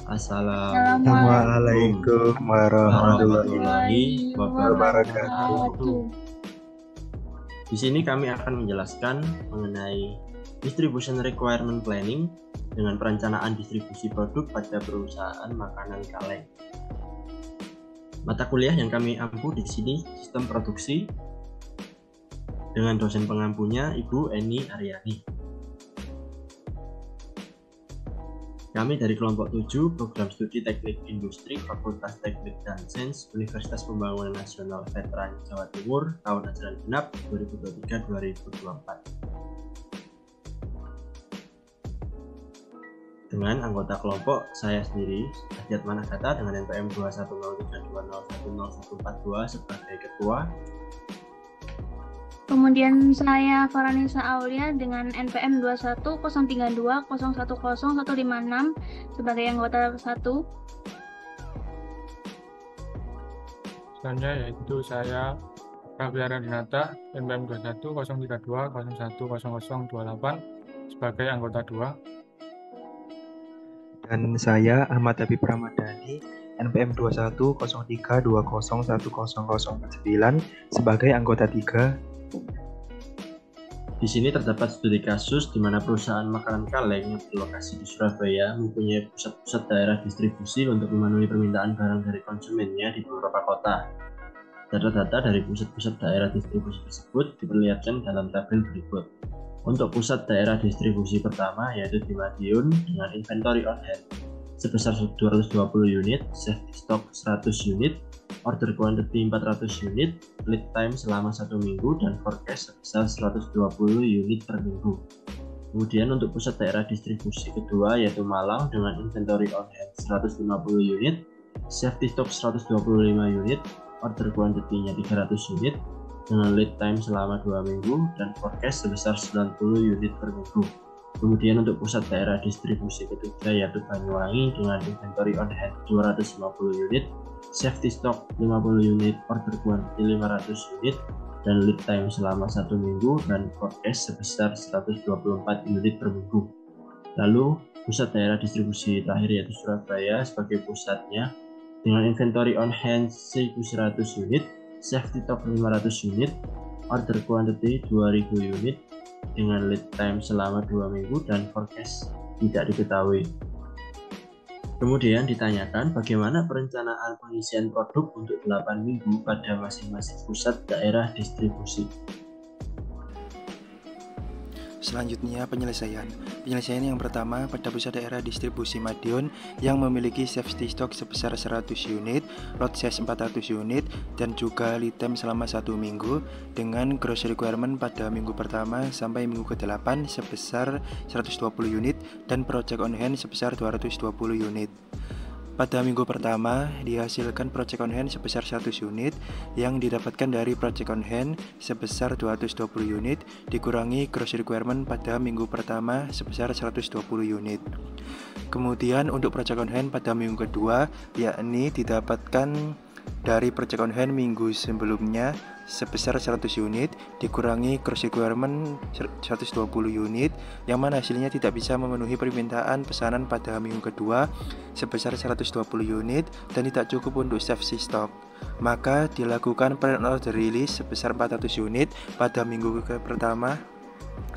Assalamualaikum warahmatullahi wabarakatuh. Di sini kami akan menjelaskan mengenai distribution requirement planning dengan perencanaan distribusi produk pada perusahaan makanan kaleng. Mata kuliah yang kami ampu di sini sistem produksi dengan dosen pengampunya Ibu Eni Aryani. Kami dari kelompok 7 Program Studi Teknik Industri Fakultas Teknik dan Sains Universitas Pembangunan Nasional Veteran Jawa Timur tahun ajaran genap 2023-2024. Dengan anggota kelompok saya sendiri, Adiat Managata dengan NPM 21032011042 sebagai ketua. Kemudian saya Faranisa Aulia dengan NPM 21032010156 sebagai anggota 1. Selanjutnya yaitu saya Praviara Dinata NPM 21032010028 sebagai anggota 2. Dan saya Ahmad Habib Ramadhani NPM 21032010049 sebagai anggota 3. Di sini terdapat studi kasus di mana perusahaan makanan kaleng yang berlokasi di Surabaya mempunyai pusat-pusat daerah distribusi untuk memenuhi permintaan barang dari konsumennya di beberapa kota. Data-data dari pusat-pusat daerah distribusi tersebut diperlihatkan dalam tabel berikut. Untuk pusat daerah distribusi pertama yaitu di Madiun dengan inventory on hand sebesar 220 unit, safety stock 100 unit, order quantity 400 unit, lead time selama 1 minggu, dan forecast sebesar 120 unit per minggu. Kemudian untuk pusat daerah distribusi kedua yaitu Malang dengan inventory on hand 150 unit, safety stock 125 unit, order quantity-nya 300 unit, dengan lead time selama 2 minggu, dan forecast sebesar 90 unit per minggu. Kemudian untuk pusat daerah distribusi ketiga yaitu Banyuwangi dengan inventory on hand 250 unit, safety stock 50 unit, order quantity 500 unit, dan lead time selama 1 minggu, dan forecast sebesar 124 unit per minggu. Lalu pusat daerah distribusi terakhir yaitu Surabaya sebagai pusatnya dengan inventory on hand 1100 unit, safety stock 500 unit, order quantity 2000 unit, dengan lead time selama 2 minggu, dan forecast tidak diketahui. Kemudian ditanyakan bagaimana perencanaan pengisian produk untuk 8 minggu pada masing-masing pusat daerah distribusi. Selanjutnya penyelesaian yang pertama pada pusat daerah distribusi Madiun yang memiliki safety stock sebesar 100 unit, lot size 400 unit, dan juga lead time selama 1 minggu dengan gross requirement pada minggu pertama sampai minggu ke-8 sebesar 120 unit dan project on hand sebesar 220 unit. Pada minggu pertama, dihasilkan project on hand sebesar 100 unit yang didapatkan dari project on hand sebesar 220 unit dikurangi gross requirement pada minggu pertama sebesar 120 unit. Kemudian untuk project on hand pada minggu kedua, yakni didapatkan dari project on hand minggu sebelumnya sebesar 100 unit dikurangi gross requirement 120 unit yang mana hasilnya tidak bisa memenuhi permintaan pesanan pada minggu kedua sebesar 120 unit dan tidak cukup untuk safety stock. Maka dilakukan pre-order release sebesar 400 unit pada minggu pertama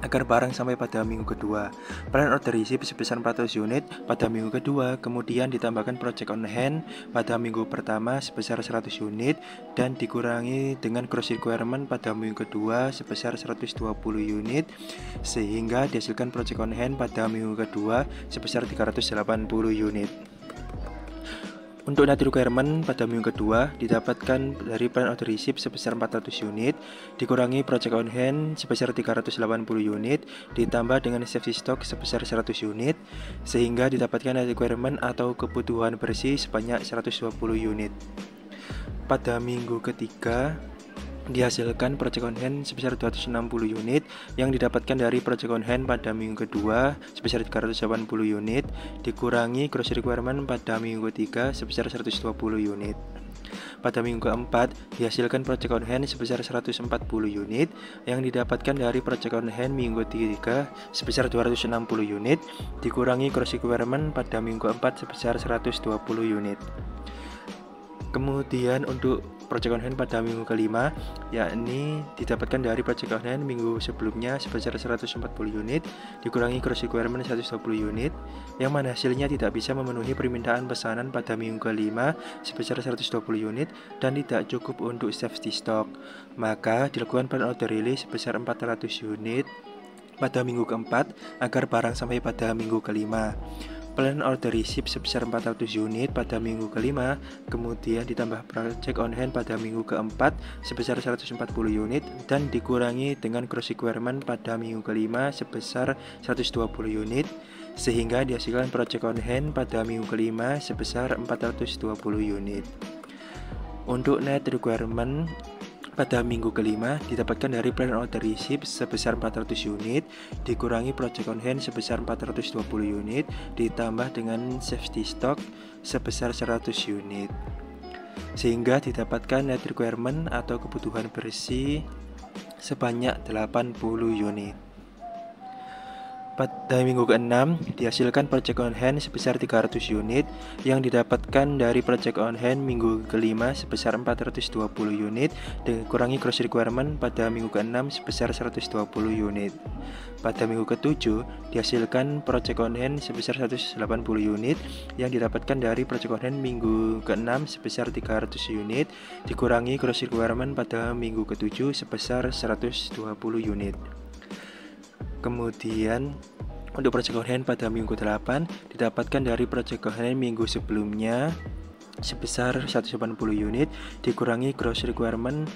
agar barang sampai pada minggu kedua. Pre-order receipt sebesar 400 unit pada minggu kedua, kemudian ditambahkan project on hand pada minggu pertama sebesar 100 unit dan dikurangi dengan gross requirement pada minggu kedua sebesar 120 unit sehingga dihasilkan project on hand pada minggu kedua sebesar 380 unit. Untuk net requirement pada minggu kedua didapatkan dari plan order receipt sebesar 400 unit dikurangi project on hand sebesar 380 unit ditambah dengan safety stock sebesar 100 unit sehingga didapatkan net requirement atau kebutuhan bersih sebanyak 120 unit. Pada minggu ketiga dihasilkan project on hand sebesar 260 unit yang didapatkan dari project on hand pada minggu kedua sebesar 380 unit dikurangi gross requirement pada minggu ketiga sebesar 120 unit. pada minggu keempat dihasilkan project on hand sebesar 140 unit yang didapatkan dari project on hand minggu ketiga sebesar 260 unit dikurangi gross requirement pada minggu keempat sebesar 120 unit. Kemudian untuk project on hand pada minggu kelima yakni didapatkan dari project on hand minggu sebelumnya sebesar 140 unit dikurangi gross requirement 120 unit yang mana hasilnya tidak bisa memenuhi permintaan pesanan pada minggu kelima sebesar 120 unit dan tidak cukup untuk safety stock. Maka dilakukan plan order release sebesar 400 unit pada minggu keempat agar barang sampai pada minggu kelima. Plan order receipt sebesar 400 unit pada minggu kelima, kemudian ditambah project on hand pada minggu keempat sebesar 140 unit dan dikurangi dengan gross requirement pada minggu kelima sebesar 120 unit sehingga dihasilkan project on hand pada minggu kelima sebesar 420 unit. Untuk net requirement pada minggu kelima didapatkan dari plan order receipt sebesar 400 unit dikurangi project on hand sebesar 420 unit ditambah dengan safety stock sebesar 100 unit sehingga didapatkan net requirement atau kebutuhan bersih sebanyak 80 unit. Pada minggu ke-6 dihasilkan project on hand sebesar 300 unit yang didapatkan dari project on hand minggu kelima sebesar 420 unit dikurangi gross requirement pada minggu ke-6 sebesar 120 unit. Pada minggu ke-7 dihasilkan project on hand sebesar 180 unit yang didapatkan dari project on hand minggu ke-6 sebesar 300 unit dikurangi gross requirement pada minggu ke-7 sebesar 120 unit. Kemudian untuk project on hand pada minggu 8 didapatkan dari project on hand minggu sebelumnya sebesar 180 unit dikurangi gross requirement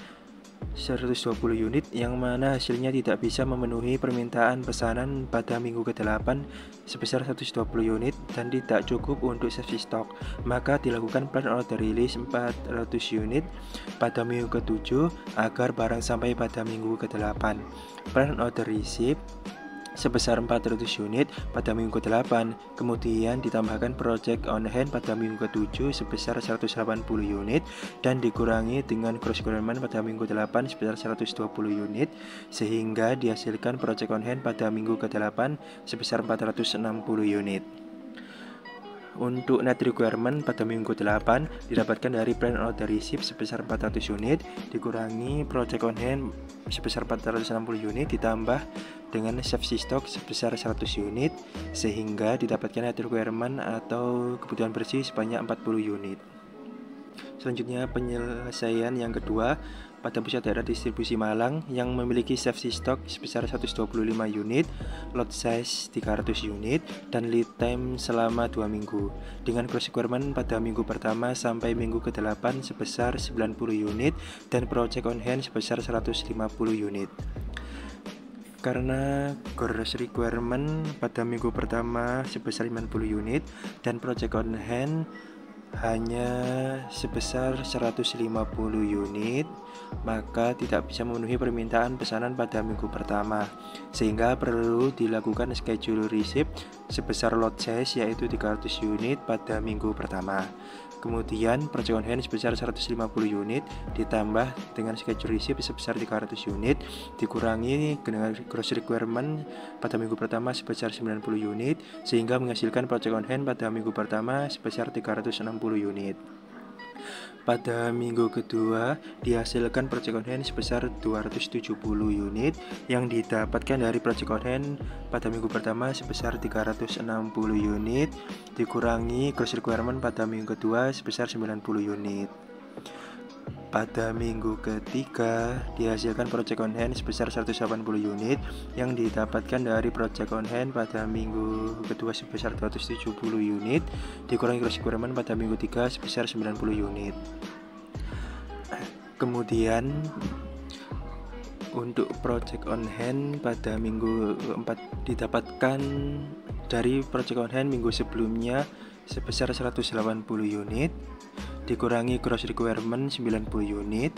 120 unit yang mana hasilnya tidak bisa memenuhi permintaan pesanan pada minggu ke-8 sebesar 120 unit dan tidak cukup untuk safety stock. Maka dilakukan plan order release 400 unit pada minggu ke-7 agar barang sampai pada minggu ke-8. Plan order receipt sebesar 400 unit pada minggu ke-8, kemudian ditambahkan project on hand pada minggu ke-7 sebesar 180 unit dan dikurangi dengan gross requirement pada minggu ke-8 sebesar 120 unit sehingga dihasilkan project on hand pada minggu ke-8 sebesar 460 unit. Untuk net requirement pada minggu 8 didapatkan dari plan order receipt sebesar 400 unit dikurangi project on hand sebesar 460 unit ditambah dengan safety stock sebesar 100 unit sehingga didapatkan net requirement atau kebutuhan bersih sebanyak 40 unit. Selanjutnya penyelesaian yang kedua pada pusat daerah distribusi Malang yang memiliki safety stock sebesar 125 unit, lot size 300 unit, dan lead time selama 2 minggu dengan gross requirement pada minggu pertama sampai minggu ke-8 sebesar 90 unit dan project on hand sebesar 150 unit. Karena gross requirement pada minggu pertama sebesar 50 unit dan project on hand hanya sebesar 150 unit, maka tidak bisa memenuhi permintaan pesanan pada minggu pertama sehingga perlu dilakukan schedule receipt sebesar lot size yaitu 300 unit pada minggu pertama. Kemudian project on hand sebesar 150 unit ditambah dengan schedule receipt sebesar 300 unit dikurangi dengan gross requirement pada minggu pertama sebesar 90 unit sehingga menghasilkan project on hand pada minggu pertama sebesar 360 unit. Pada minggu kedua dihasilkan project on hand sebesar 270 unit yang didapatkan dari project on hand pada minggu pertama sebesar 360 unit dikurangi gross requirement pada minggu kedua sebesar 90 unit. Pada minggu ketiga dihasilkan project on hand sebesar 180 unit yang didapatkan dari project on hand pada minggu kedua sebesar 270 unit dikurangi gross requirement pada minggu 3 sebesar 90 unit. Kemudian untuk project on hand pada minggu 4 didapatkan dari project on hand minggu sebelumnya sebesar 180 unit dikurangi gross requirement 90 unit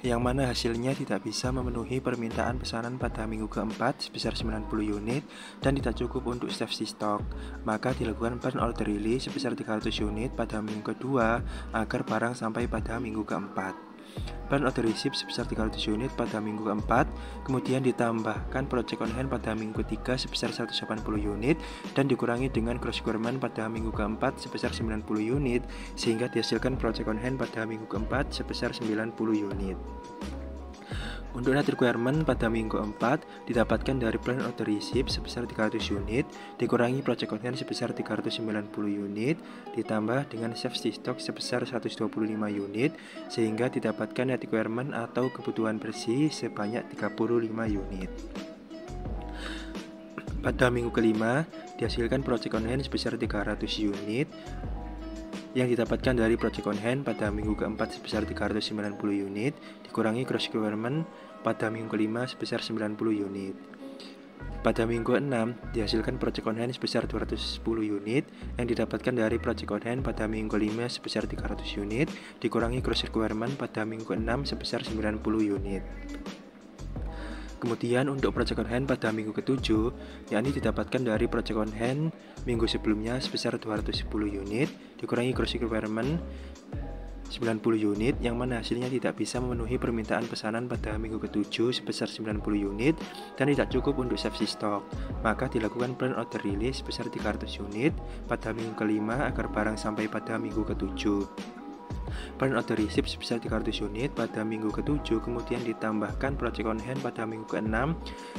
yang mana hasilnya tidak bisa memenuhi permintaan pesanan pada minggu keempat sebesar 90 unit dan tidak cukup untuk safety stock, maka dilakukan plan order release sebesar 300 unit pada minggu kedua agar barang sampai pada minggu keempat. Plan order receipt sebesar 300 unit pada minggu keempat, kemudian ditambahkan project on hand pada minggu ketiga sebesar 180 unit dan dikurangi dengan gross requirement pada minggu keempat sebesar 90 unit sehingga dihasilkan project on hand pada minggu keempat sebesar 90 unit. Untuk net requirement pada minggu keempat didapatkan dari plan order receipt sebesar 300 unit dikurangi project on hand sebesar 390 unit ditambah dengan safety stock sebesar 125 unit sehingga didapatkan net requirement atau kebutuhan bersih sebanyak 35 unit. Pada minggu kelima dihasilkan project on hand sebesar 300 unit yang didapatkan dari project on hand pada minggu keempat sebesar 390 unit dikurangi gross requirement pada minggu kelima sebesar 90 unit. Pada minggu keenam dihasilkan project on hand sebesar 210 unit yang didapatkan dari project on hand pada minggu kelima sebesar 300 unit dikurangi gross requirement pada minggu keenam sebesar 90 unit. Kemudian untuk project on hand pada minggu ketujuh, yakni didapatkan dari project on hand minggu sebelumnya sebesar 210 unit, dikurangi gross requirement 90 unit, yang mana hasilnya tidak bisa memenuhi permintaan pesanan pada minggu ketujuh sebesar 90 unit dan tidak cukup untuk safety stock, maka dilakukan plan order release sebesar 300 unit pada minggu kelima agar barang sampai pada minggu ketujuh. Plan order receipt sebesar 300 unit pada minggu ke-7 kemudian ditambahkan project on hand pada minggu ke-6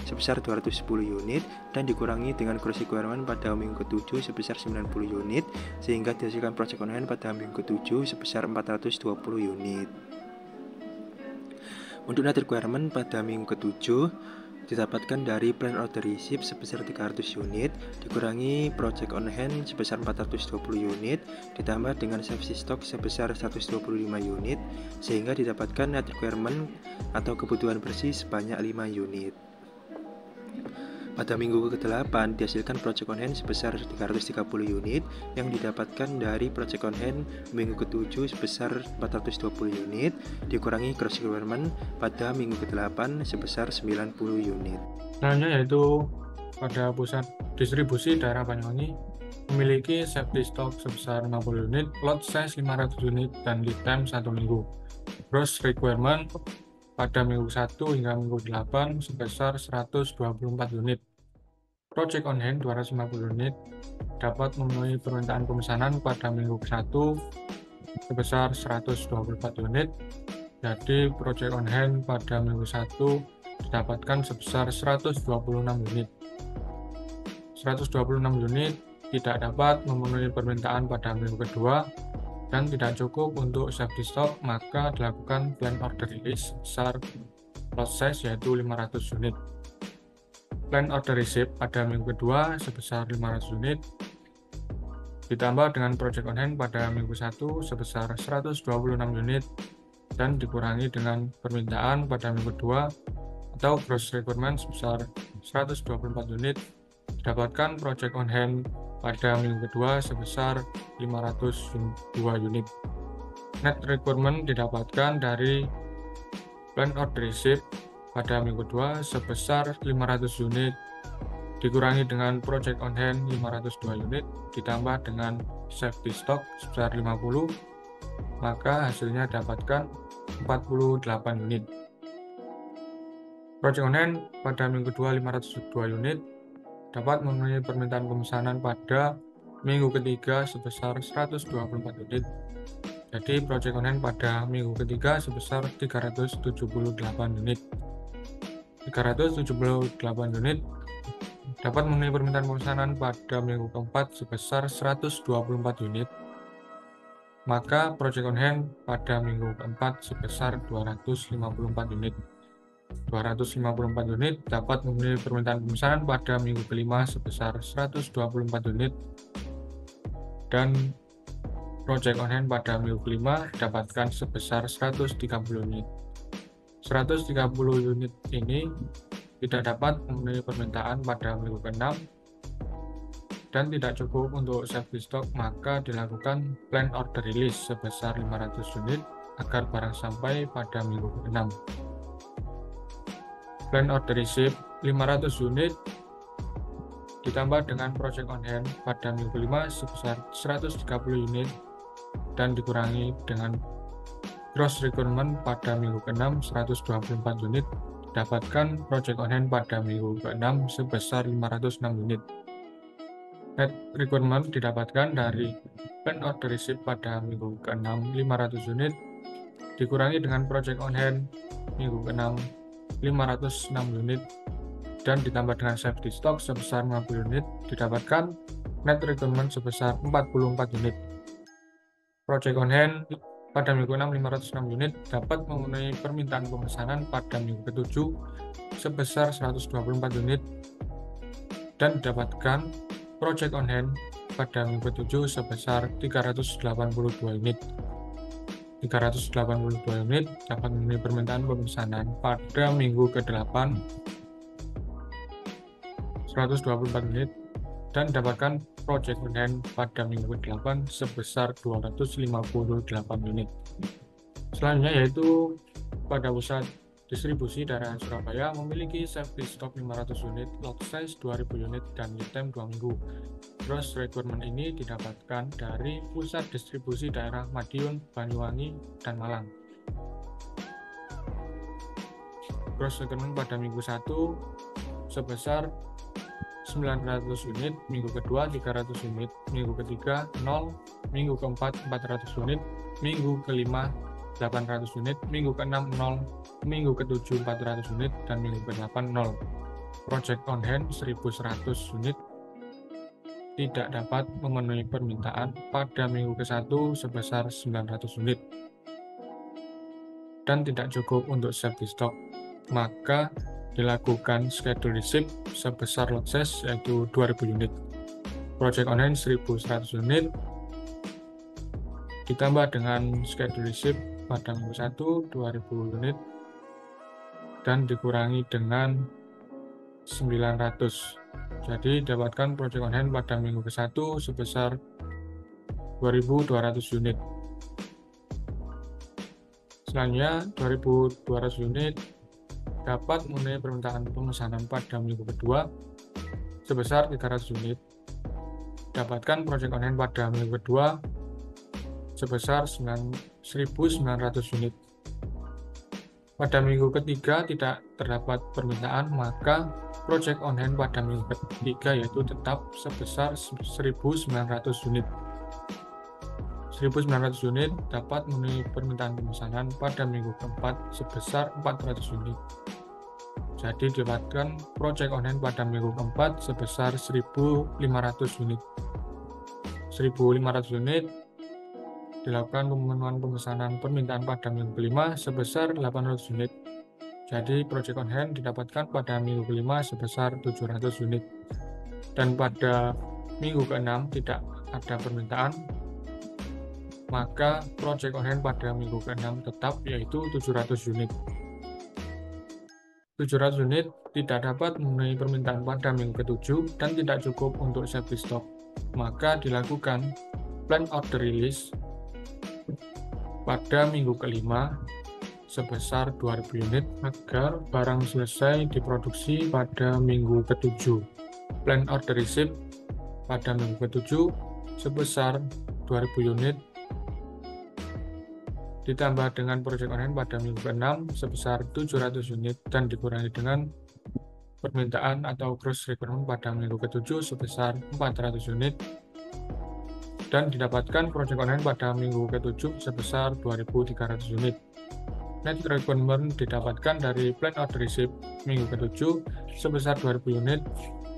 sebesar 210 unit dan dikurangi dengan gross requirement pada minggu ke-7 sebesar 90 unit sehingga dihasilkan project on hand pada minggu ke-7 sebesar 420 unit. Untuk net requirement pada minggu ke-7 didapatkan dari plan order receipt sebesar 300 unit dikurangi project on hand sebesar 420 unit ditambah dengan safety stock sebesar 125 unit sehingga didapatkan net requirement atau kebutuhan bersih sebanyak 5 unit. Pada minggu ke-8 dihasilkan project on hand sebesar 330 unit yang didapatkan dari project on hand minggu ke-7 sebesar 420 unit dikurangi gross requirement pada minggu ke-8 sebesar 90 unit. Selanjutnya yaitu pada pusat distribusi daerah Banyuwangi memiliki safety stock sebesar 50 unit, lot size 500 unit dan lead time 1 minggu. Gross requirement pada minggu 1 hingga minggu 8 sebesar 124 unit. Project on hand 250 unit dapat memenuhi permintaan pemesanan pada minggu ke-1 sebesar 124 unit. Jadi project on hand pada minggu 1 didapatkan sebesar 126 unit. 126 unit tidak dapat memenuhi permintaan pada minggu kedua dan tidak cukup untuk safety stock, maka dilakukan plan order release besar lot size yaitu 500 unit. Plan order receipt pada minggu kedua sebesar 500 unit ditambah dengan project on hand pada minggu 1 sebesar 126 unit dan dikurangi dengan permintaan pada minggu kedua atau gross requirement sebesar 124 unit didapatkan project on hand pada minggu kedua sebesar 502 unit. Net requirement didapatkan dari plan order receipt pada minggu kedua sebesar 500 unit dikurangi dengan project on hand 502 unit ditambah dengan safety stock sebesar 50, maka hasilnya dapatkan 48 unit. Project on hand pada minggu kedua 502 unit dapat memenuhi permintaan pemesanan pada minggu ketiga sebesar 124 unit. Jadi project on hand pada minggu ketiga sebesar 378 unit. 378 unit dapat memenuhi permintaan pemesanan pada minggu keempat sebesar 124 unit. Maka project on hand pada minggu keempat sebesar 254 unit. 254 unit dapat memenuhi permintaan pemesanan pada minggu kelima sebesar 124 unit dan project on hand pada minggu kelima didapatkan sebesar 130 unit. 130 unit ini tidak dapat memenuhi permintaan pada minggu ke-6 dan tidak cukup untuk safety stock, maka dilakukan plan order release sebesar 500 unit agar barang sampai pada minggu ke-6. Plan order receipt 500 unit ditambah dengan project on hand pada minggu ke-5 sebesar 130 unit dan dikurangi dengan gross requirement pada minggu ke-6 124 unit, dapatkan project on hand pada minggu ke-6 sebesar 506 unit. Net requirement didapatkan dari plan order receipt pada minggu ke-6 500 unit dikurangi dengan project on hand minggu ke-6 506 unit dan ditambah dengan safety stock sebesar 50 unit, didapatkan net requirement sebesar 44 unit. Project on hand pada minggu 6 506 unit dapat memenuhi permintaan pemesanan pada minggu ke-7 sebesar 124 unit dan didapatkan project on hand pada minggu ke-7 sebesar 382 unit. 382 unit dapat memenuhi permintaan pemesanan pada minggu ke-8 124 unit dan dapatkan project on hand pada minggu ke-8 sebesar 258 unit. Selanjutnya yaitu pada pusat distribusi daerah Surabaya memiliki safety stock 500 unit, lot size 2000 unit, dan lead time 2 minggu. Gross requirement ini didapatkan dari pusat distribusi daerah Madiun, Banyuwangi, dan Malang. Gross requirement pada minggu 1 sebesar 900 unit, minggu kedua 300 unit, minggu ketiga 0, minggu keempat 400 unit, minggu kelima 800 unit, minggu ke-6 0, minggu ke-7 400 unit, dan minggu ke-8 0. Project on hand 1100 unit tidak dapat memenuhi permintaan pada minggu ke-1 sebesar 900 unit dan tidak cukup untuk safety stock, maka dilakukan schedule receipt sebesar lot size yaitu 2000 unit. Project on hand 1100 unit ditambah dengan schedule receipt pada minggu 1 2000 unit dan dikurangi dengan 900. Jadi dapatkan project on hand pada minggu ke-1 sebesar 2200 unit. Selanjutnya 2200 unit dapat memenuhi permintaan pemesanan pada minggu kedua sebesar 300 unit. Dapatkan project on hand pada minggu kedua sebesar 1900 unit. Pada minggu ketiga tidak terdapat permintaan, maka project on hand pada minggu ketiga yaitu tetap sebesar 1900 unit. 1900 unit dapat memenuhi permintaan pemesanan pada minggu keempat sebesar 400 unit. Jadi didapatkan project on hand pada minggu keempat sebesar 1500 unit. 1500 unit dilakukan pemenuhan pemesanan permintaan pada minggu kelima sebesar 800 unit. Jadi project on hand didapatkan pada minggu kelima sebesar 700 unit. Dan pada minggu keenam tidak ada permintaan, maka project on hand pada minggu keenam tetap yaitu 700 unit. 700 unit tidak dapat memenuhi permintaan pada minggu ke-7 dan tidak cukup untuk safety stock, maka dilakukan plan order release pada minggu kelima sebesar 2000 unit agar barang selesai diproduksi pada minggu ke-7. Plan order receipt pada minggu ke-7 sebesar 2000 unit ditambah dengan project on hand pada minggu ke-6 sebesar 700 unit dan dikurangi dengan permintaan atau gross requirement pada minggu ke-7 sebesar 400 unit dan didapatkan project on hand pada minggu ke-7 sebesar 2300 unit. Net requirement didapatkan dari plan order receipt minggu ke-7 sebesar 2000 unit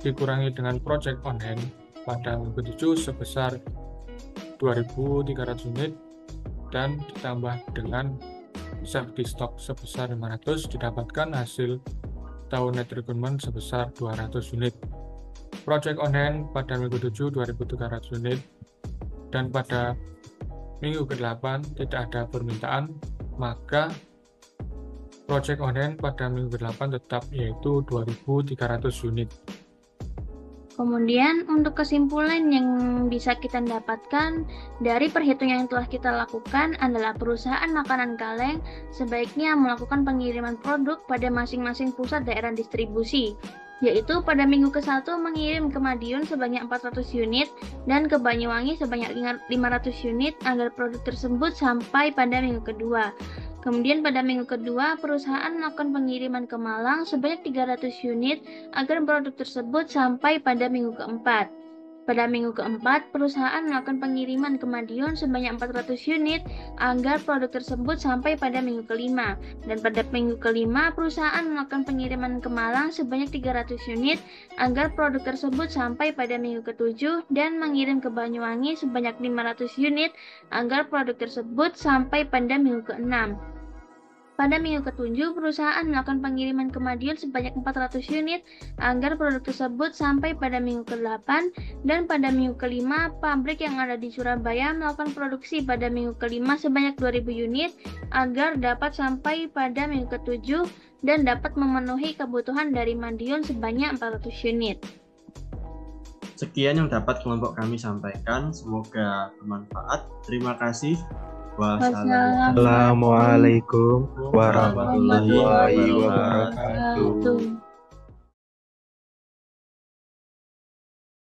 dikurangi dengan project on hand pada minggu ke-7 sebesar 2300 unit dan ditambah dengan safety stock sebesar 500, didapatkan hasil atau net requirement sebesar 200 unit. Project on hand pada minggu 7 2300 unit dan pada minggu ke-8 tidak ada permintaan, maka project on hand pada minggu ke-8 tetap yaitu 2300 unit. Kemudian untuk kesimpulan yang bisa kita dapatkan dari perhitungan yang telah kita lakukan adalah perusahaan makanan kaleng sebaiknya melakukan pengiriman produk pada masing-masing pusat daerah distribusi, yaitu pada minggu ke-1 mengirim ke Madiun sebanyak 400 unit dan ke Banyuwangi sebanyak 500 unit agar produk tersebut sampai pada minggu kedua. Kemudian pada minggu kedua, perusahaan melakukan pengiriman ke Malang sebanyak 300 unit agar produk tersebut sampai pada minggu keempat. Pada minggu keempat, perusahaan melakukan pengiriman ke Madiun sebanyak 400 unit agar produk tersebut sampai pada minggu kelima. Dan pada minggu kelima, perusahaan melakukan pengiriman ke Malang sebanyak 300 unit agar produk tersebut sampai pada minggu ketujuh dan mengirim ke Banyuwangi sebanyak 500 unit agar produk tersebut sampai pada minggu keenam. Pada minggu ketujuh, perusahaan melakukan pengiriman ke Madiun sebanyak 400 unit agar produk tersebut sampai pada minggu ke-8, dan pada minggu kelima, pabrik yang ada di Surabaya melakukan produksi pada minggu kelima sebanyak 2000 unit agar dapat sampai pada minggu ke-7 dan dapat memenuhi kebutuhan dari Madiun sebanyak 400 unit. Sekian yang dapat kelompok kami sampaikan, semoga bermanfaat. Terima kasih. Assalamualaikum warahmatullahi wabarakatuh.